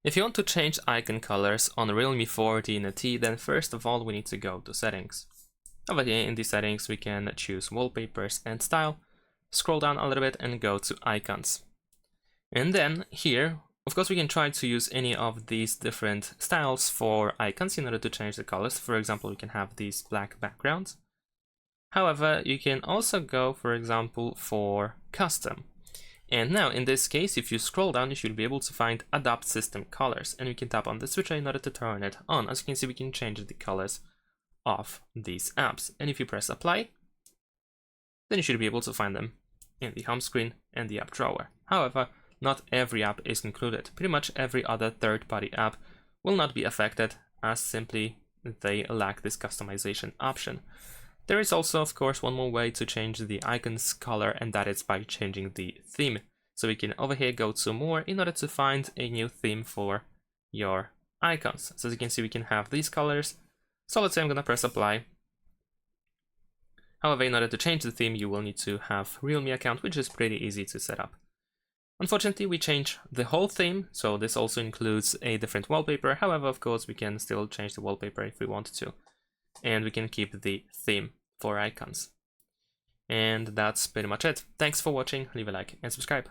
If you want to change icon colors on Realme 14T, then first of all we need to go to settings. Over here in the settings we can choose wallpapers and style, scroll down a little bit and go to icons. And then here, of course, we can try to use any of these different styles for icons in order to change the colors. For example, we can have these black backgrounds. However, you can also go, for example, for custom. And now in this case, if you scroll down, you should be able to find Adapt System Colors, and we can tap on the switcher in order to turn it on. As you can see, we can change the colors of these apps. And if you press apply, then you should be able to find them in the home screen and the app drawer. However, not every app is included. Pretty much every other third-party app will not be affected, as simply they lack this customization option. There is also, of course, one more way to change the icon's color, and that is by changing the theme. So we can over here go to more in order to find a new theme for your icons. So as you can see, we can have these colors. So let's say I'm gonna press apply. However, in order to change the theme, you will need to have Realme account, which is pretty easy to set up. Unfortunately, we change the whole theme, so this also includes a different wallpaper. However, of course, we can still change the wallpaper if we want to. And we can keep the theme for icons. And that's pretty much it. Thanks for watching, leave a like and subscribe.